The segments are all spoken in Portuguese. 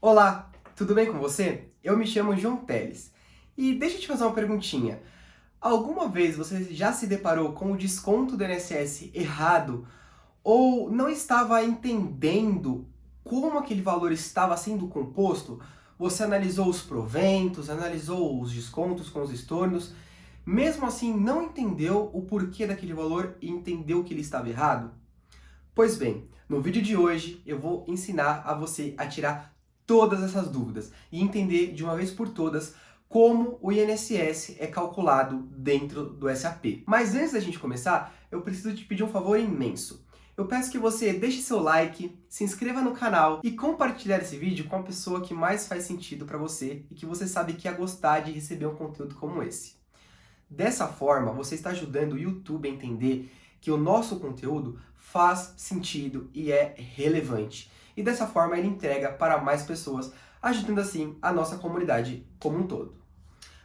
Olá, tudo bem com você? Eu me chamo João Teles. E deixa eu te fazer uma perguntinha. Alguma vez você já se deparou com o desconto do INSS errado ou não estava entendendo como aquele valor estava sendo composto? Você analisou os proventos, analisou os descontos com os estornos, mesmo assim não entendeu o porquê daquele valor e entendeu que ele estava errado? Pois bem, no vídeo de hoje eu vou ensinar a você a tirar todas essas dúvidas e entender de uma vez por todas como o INSS é calculado dentro do SAP. Mas antes da gente começar, eu preciso te pedir um favor imenso. Eu peço que você deixe seu like, se inscreva no canal e compartilhar esse vídeo com a pessoa que mais faz sentido para você e que você sabe que ia gostar de receber um conteúdo como esse. Dessa forma, você está ajudando o YouTube a entender que o nosso conteúdo faz sentido e é relevante. E dessa forma ele entrega para mais pessoas, ajudando assim a nossa comunidade como um todo.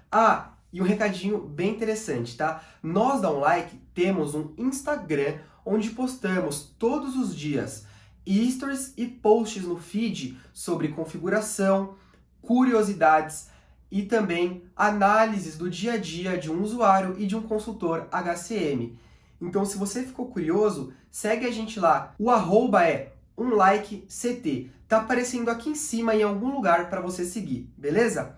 Ah, e um recadinho bem interessante, tá? Nós da OnLike temos um Instagram onde postamos todos os dias stories e posts no feed sobre configuração, curiosidades e também análises do dia a dia de um usuário e de um consultor HCM. Então, se você ficou curioso, segue a gente lá. O arroba é onlikect. Tá aparecendo aqui em cima em algum lugar para você seguir, beleza?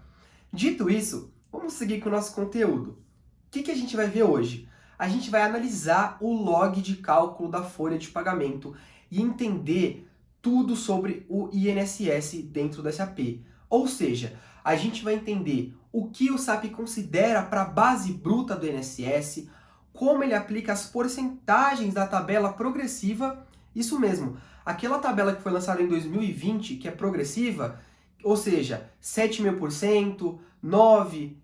Dito isso, vamos seguir com o nosso conteúdo. O que a gente vai ver hoje? A gente vai analisar o log de cálculo da folha de pagamento e entender tudo sobre o INSS dentro do SAP. Ou seja, a gente vai entender o que o SAP considera para a base bruta do INSS, como ele aplica as porcentagens da tabela progressiva, isso mesmo, aquela tabela que foi lançada em 2020, que é progressiva, ou seja, 7.000%, 9%,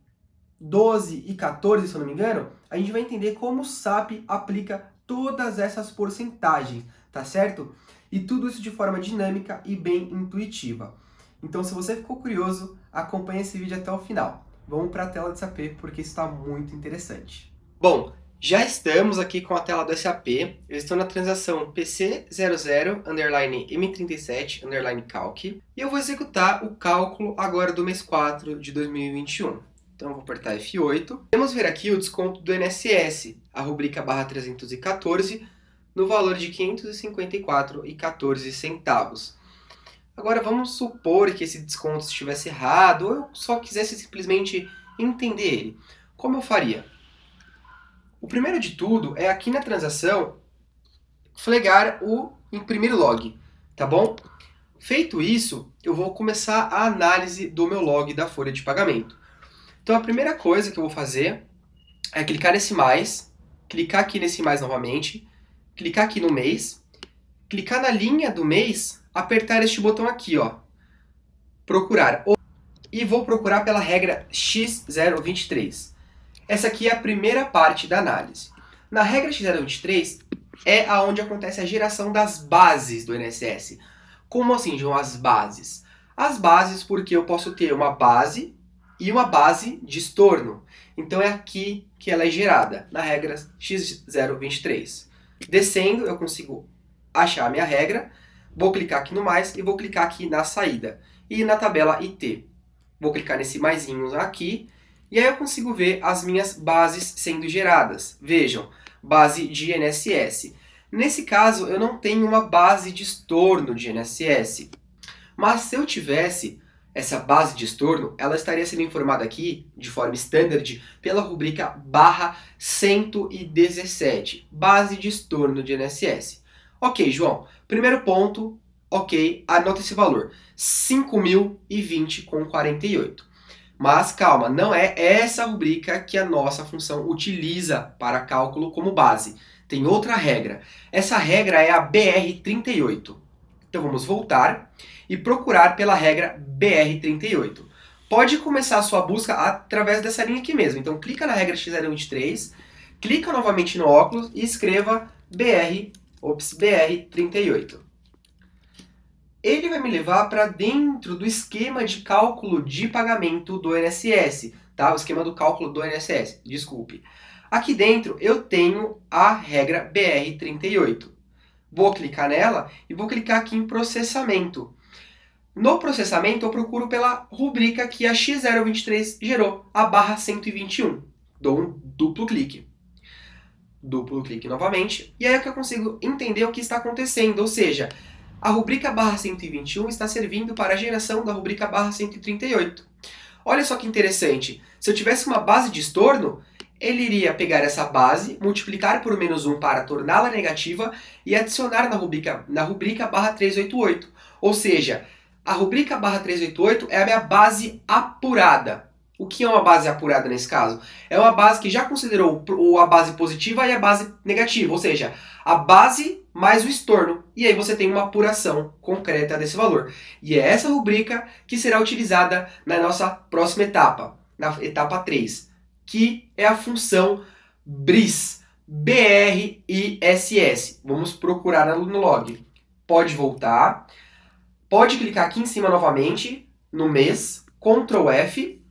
12% e 14%, se eu não me engano, a gente vai entender como o SAP aplica todas essas porcentagens, tá certo? E tudo isso de forma dinâmica e bem intuitiva. Então, se você ficou curioso, acompanhe esse vídeo até o final. Vamos para a tela do SAP, porque isso está muito interessante. Bom, já estamos aqui com a tela do SAP. Eu estou na transação PC00-M37-Calc e eu vou executar o cálculo agora do mês 4 de 2021. Então, eu vou apertar F8. Vamos ver aqui o desconto do INSS, a rubrica barra 314, no valor de R$ 554,14. Agora, vamos supor que esse desconto estivesse errado ou eu só quisesse simplesmente entender ele. Como eu faria? O primeiro de tudo é aqui na transação flagar o imprimir log, tá bom? Feito isso, eu vou começar a análise do meu log da folha de pagamento. Então a primeira coisa que eu vou fazer é clicar nesse mais, clicar aqui nesse mais novamente, clicar aqui no mês, clicar na linha do mês, apertar este botão aqui, ó, procurar. E vou procurar pela regra X023. Essa aqui é a primeira parte da análise. Na regra X023 é aonde acontece a geração das bases do INSS. Como assim, João, as bases? As bases porque eu posso ter uma base e uma base de estorno. Então é aqui que ela é gerada, na regra X023. Descendo, eu consigo achar a minha regra, vou clicar aqui no mais e vou clicar aqui na saída. E na tabela IT. Vou clicar nesse maisinho aqui, e aí eu consigo ver as minhas bases sendo geradas. Vejam, base de INSS. Nesse caso, eu não tenho uma base de estorno de INSS. Mas se eu tivesse essa base de estorno, ela estaria sendo informada aqui, de forma standard, pela rubrica barra 117, base de estorno de INSS. Ok, João, primeiro ponto, ok, anota esse valor, 5.020,48. Mas calma, não é essa rubrica que a nossa função utiliza para cálculo como base. Tem outra regra. Essa regra é a BR38. Então vamos voltar e procurar pela regra BR38. Pode começar a sua busca através dessa linha aqui mesmo. Então clica na regra X023, clica novamente no óculos e escreva BR38. Ele vai me levar para dentro do esquema de cálculo de pagamento do INSS, tá? O esquema do cálculo do INSS, desculpe. Aqui dentro eu tenho a regra BR38. Vou clicar nela e vou clicar aqui em processamento. No processamento, eu procuro pela rubrica que a X023 gerou, a barra 121. Dou um duplo clique. Duplo clique novamente, e aí é que eu consigo entender o que está acontecendo, ou seja, a rubrica barra 121 está servindo para a geração da rubrica barra 138. Olha só que interessante, se eu tivesse uma base de estorno, ele iria pegar essa base, multiplicar por -1 para torná-la negativa e adicionar na rubrica barra 388. Ou seja, a rubrica barra 388 é a minha base apurada. O que é uma base apurada nesse caso? É uma base que já considerou a base positiva e a base negativa, ou seja, a base mais o estorno. E aí você tem uma apuração concreta desse valor. E é essa rubrica que será utilizada na nossa próxima etapa, na etapa 3, que é a função BRIS. BRISS. Vamos procurar no log. Pode voltar. Pode clicar aqui em cima novamente, no mês, Ctrl F,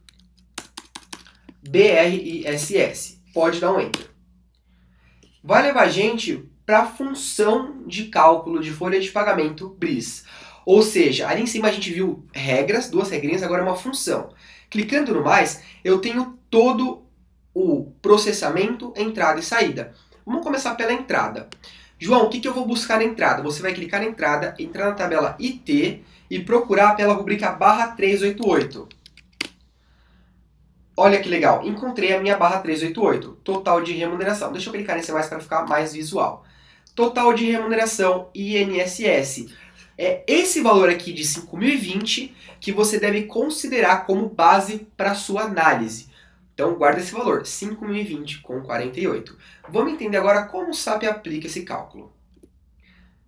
BRISS. Pode dar um Enter. Vai levar a gente para a função de cálculo de folha de pagamento BRIS. Ou seja, ali em cima a gente viu regras, 2 regrinhas, agora é uma função. Clicando no mais, eu tenho todo o processamento, entrada e saída. Vamos começar pela entrada. João, o que eu vou buscar na entrada? Você vai clicar na entrada, entrar na tabela IT e procurar pela rubrica barra 388. Olha que legal, encontrei a minha barra 388, total de remuneração. Deixa eu clicar nesse mais para ficar mais visual. Total de remuneração INSS. É esse valor aqui de 5.020 que você deve considerar como base para sua análise. Então guarda esse valor, 5.020,48. Vamos entender agora como o SAP aplica esse cálculo.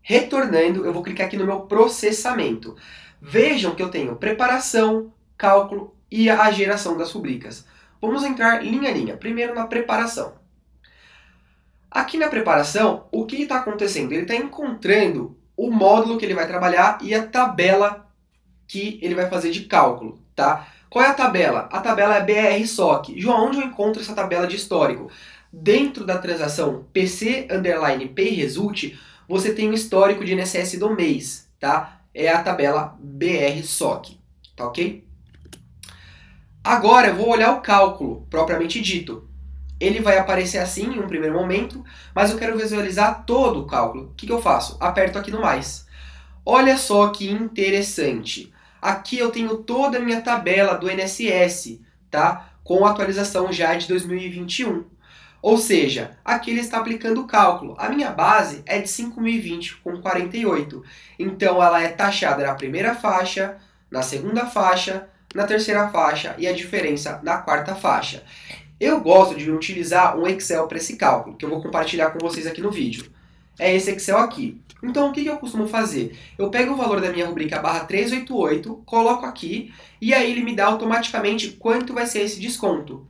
Retornando, eu vou clicar aqui no meu processamento. Vejam que eu tenho preparação, cálculo e a geração das rubricas. Vamos entrar linha a linha. Primeiro na preparação. Aqui na preparação, o que está acontecendo? Ele está encontrando o módulo que ele vai trabalhar e a tabela que ele vai fazer de cálculo, tá? Qual é a tabela? A tabela é BR-SOC. João, onde eu encontro essa tabela de histórico? Dentro da transação PC_PayResult, você tem o histórico de INSS do mês, tá? É a tabela BR-SOC, tá ok? Agora eu vou olhar o cálculo, propriamente dito. Ele vai aparecer assim em um primeiro momento, mas eu quero visualizar todo o cálculo. O que eu faço? Aperto aqui no mais. Olha só que interessante. Aqui eu tenho toda a minha tabela do INSS, tá? Com atualização já de 2021. Ou seja, aqui ele está aplicando o cálculo. A minha base é de 5.020,48. Então ela é taxada na primeira faixa, na segunda faixa, na terceira faixa e a diferença na quarta faixa. Eu gosto de utilizar um Excel para esse cálculo, que eu vou compartilhar com vocês aqui no vídeo. É esse Excel aqui. Então o que eu costumo fazer? Eu pego o valor da minha rubrica barra 388, coloco aqui e aí ele me dá automaticamente quanto vai ser esse desconto.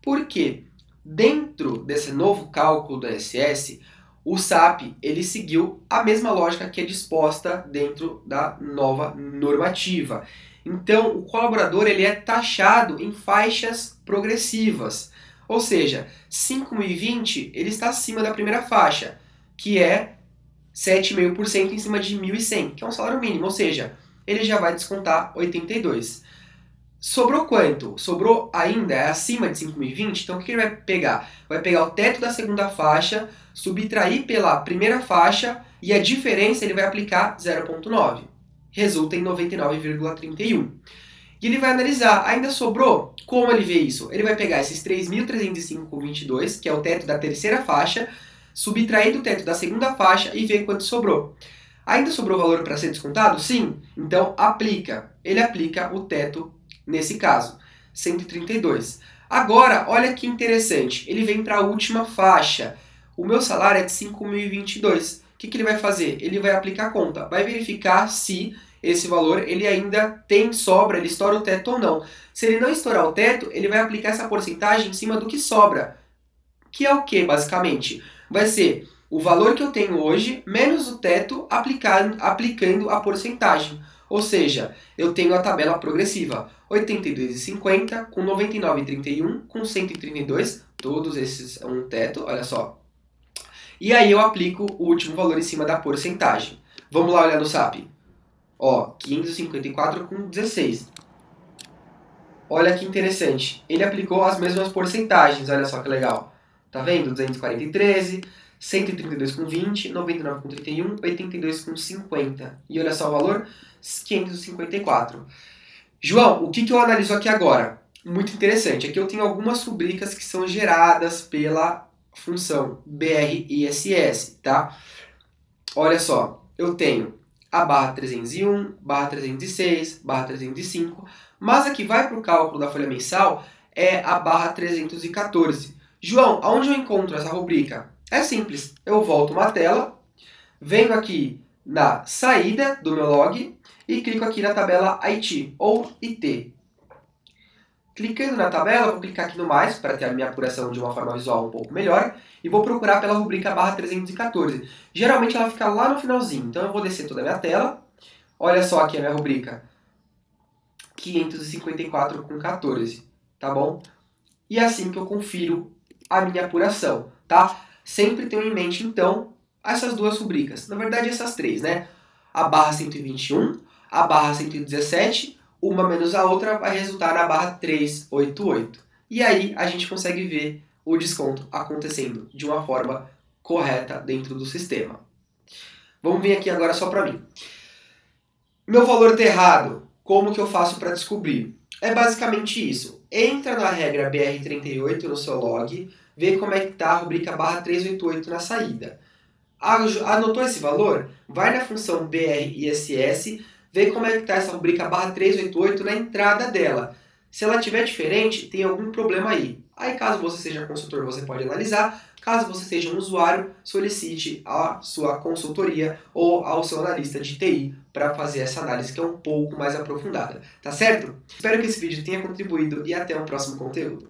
Por quê? Dentro desse novo cálculo do INSS, o SAP ele seguiu a mesma lógica que é disposta dentro da nova normativa. Então, o colaborador ele é taxado em faixas progressivas. Ou seja, 5.020 ele está acima da primeira faixa, que é 7,5% em cima de 1.100, que é um salário mínimo. Ou seja, ele já vai descontar 82. Sobrou quanto? Sobrou ainda, é acima de 5.020, então o que ele vai pegar? Vai pegar o teto da segunda faixa, subtrair pela primeira faixa e a diferença ele vai aplicar 0,9. Resulta em 99,31. E ele vai analisar, ainda sobrou? Como ele vê isso? Ele vai pegar esses 3.305,22, que é o teto da terceira faixa, subtrair do teto da segunda faixa e ver quanto sobrou. Ainda sobrou valor para ser descontado? Sim. Então aplica. Ele aplica o teto nesse caso, 132. Agora, olha que interessante, ele vem para a última faixa. O meu salário é de 5.022. O que ele vai fazer? Ele vai aplicar a conta, vai verificar se esse valor ele ainda tem sobra, ele estoura o teto ou não. Se ele não estourar o teto, ele vai aplicar essa porcentagem em cima do que sobra. Que é o que, basicamente? Vai ser o valor que eu tenho hoje, menos o teto, aplicando a porcentagem. Ou seja, eu tenho a tabela progressiva, 82,50 com 99,31 com 132, todos esses é um teto, olha só. E aí eu aplico o último valor em cima da porcentagem. Vamos lá olhar no SAP. Ó, 554 com 16. Olha que interessante. Ele aplicou as mesmas porcentagens, olha só que legal. Tá vendo? 240 e 13, 132 com 20, 99 com 31, 82 com 50. E olha só o valor, 554. João, o que eu analiso aqui agora? Muito interessante. Aqui eu tenho algumas rubricas que são geradas pela função BRISS, tá? Olha só, eu tenho a barra 301, barra 306, barra 305, mas aqui vai para o cálculo da folha mensal é a barra 314. João, aonde eu encontro essa rubrica? É simples, eu volto uma tela, venho aqui na saída do meu log e clico aqui na tabela IT ou IT. Clicando na tabela, vou clicar aqui no mais para ter a minha apuração de uma forma visual um pouco melhor e vou procurar pela rubrica barra 314. Geralmente ela fica lá no finalzinho, então eu vou descer toda a minha tela. Olha só aqui a minha rubrica, 554 com 14, tá bom? E é assim que eu confiro a minha apuração, tá? Sempre tenho em mente, então, essas duas rubricas. Na verdade, essas três, né? A barra 121, a barra 117, uma menos a outra vai resultar na barra 388. E aí a gente consegue ver o desconto acontecendo de uma forma correta dentro do sistema. Vamos vir aqui agora só para mim. Meu valor está errado. Como que eu faço para descobrir? É basicamente isso. Entra na regra BR38 no seu log, vê como é que está a rubrica barra 388 na saída. Anotou esse valor? Vai na função BRISS, vê como é que está essa rubrica barra 388 na entrada dela. Se ela estiver diferente, tem algum problema aí. Aí, caso você seja consultor, você pode analisar. Caso você seja um usuário, solicite a sua consultoria ou ao seu analista de TI para fazer essa análise que é um pouco mais aprofundada. Tá certo? Espero que esse vídeo tenha contribuído e até o próximo conteúdo.